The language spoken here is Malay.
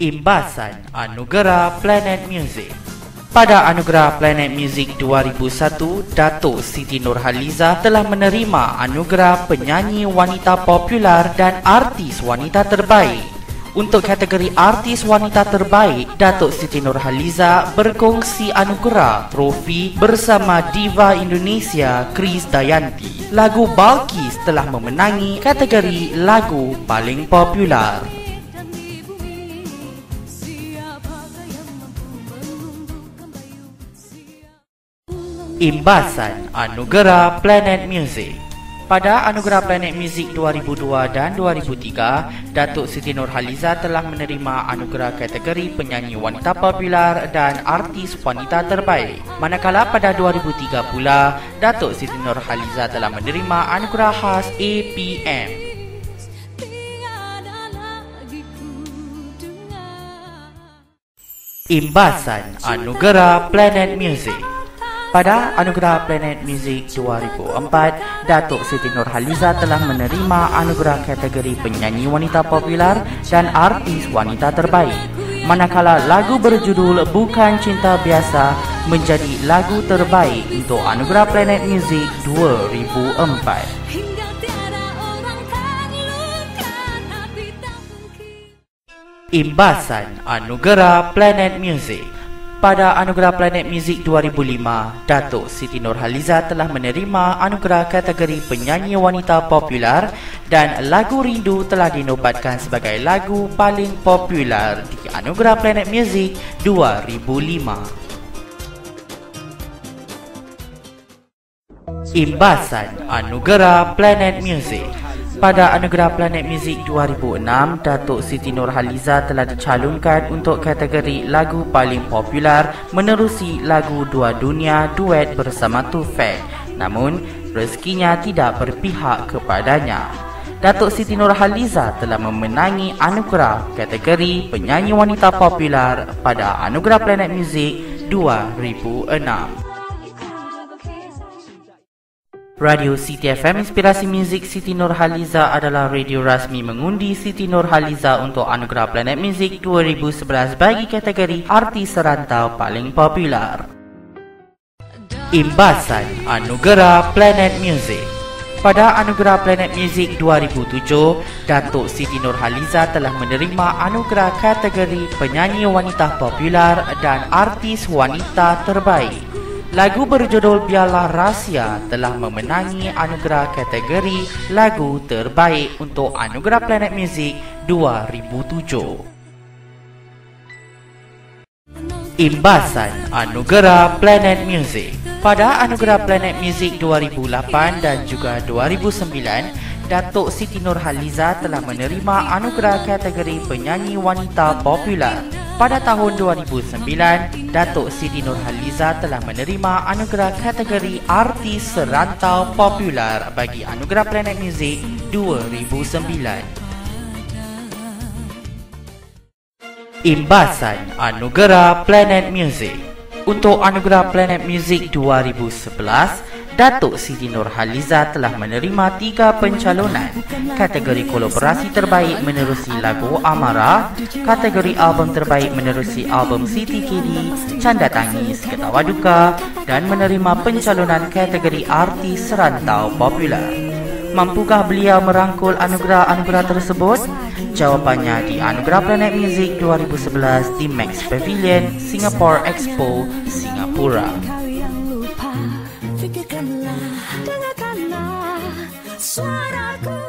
Imbasan Anugerah Planet Music. Pada Anugerah Planet Music 2001, Datuk Siti Nurhaliza telah menerima Anugerah Penyanyi Wanita Popular dan Artis Wanita Terbaik. Untuk kategori Artis Wanita Terbaik, Datuk Siti Nurhaliza berkongsi anugerah trofi bersama Diva Indonesia Kris Dayanti. Lagu Balkis telah memenangi kategori Lagu Paling Popular. Imbasan Anugerah Planet Music. Pada Anugerah Planet Music 2002 dan 2003, Datuk Siti Nurhaliza telah menerima anugerah kategori Penyanyi Wanita Popular dan Artis Wanita Terbaik. Manakala pada 2003 pula, Datuk Siti Nurhaliza telah menerima anugerah khas APM. Imbasan Anugerah Planet Music. Pada Anugerah Planet Music 2004, Datuk Siti Nurhaliza telah menerima anugerah kategori Penyanyi Wanita Popular dan Artis Wanita Terbaik. Manakala lagu berjudul Bukan Cinta Biasa menjadi lagu terbaik untuk Anugerah Planet Music 2004. Imbasan Anugerah Planet Music. Pada Anugerah Planet Music 2005, Datuk Siti Nurhaliza telah menerima anugerah kategori Penyanyi Wanita Popular dan Lagu Rindu telah dinobatkan sebagai lagu paling popular di Anugerah Planet Music 2005. Imbasan Anugerah Planet Music. Pada Anugerah Planet Music 2006, Datuk Siti Nurhaliza telah dicalonkan untuk kategori Lagu Paling Popular menerusi lagu Dua Dunia duet bersama Tufail. Namun, rezekinya tidak berpihak kepadanya. Datuk Siti Nurhaliza telah memenangi anugerah kategori Penyanyi Wanita Popular pada Anugerah Planet Music 2006. Radio City FM Inspirasi Muzik Siti Nurhaliza adalah radio rasmi mengundi Siti Nurhaliza untuk Anugerah Planet Music 2011 bagi kategori Artis Serantau Paling Popular. Imbasan Anugerah Planet Music. Pada Anugerah Planet Music 2007, Datuk Siti Nurhaliza telah menerima anugerah kategori Penyanyi Wanita Popular dan Artis Wanita Terbaik. Lagu berjudul Biarlah Rahsia telah memenangi anugerah kategori Lagu Terbaik untuk Anugerah Planet Music 2007. Imbasan Anugerah Planet Music. Pada Anugerah Planet Music 2008 dan juga 2009, Datuk Siti Nurhaliza telah menerima anugerah kategori Penyanyi Wanita Popular. Pada tahun 2009, Datuk Siti Nurhaliza telah menerima anugerah kategori Artis Serantau Popular bagi Anugerah Planet Music 2009. Imbasan Anugerah Planet Music. Untuk Anugerah Planet Music 2011, Datuk Siti Nurhaliza telah menerima 3 pencalonan: kategori kolaborasi terbaik menerusi lagu Amara, kategori album terbaik menerusi album Siti Kini, Canda Tangis, Ketawa Duka, dan menerima pencalonan kategori Artis Serantau Popular. Mampukah beliau merangkul anugerah-anugerah tersebut? Jawapannya di Anugerah Planet Music 2011 di Max Pavilion, Singapore Expo, Singapura. Fikirkanlah, dengarkanlah suaraku.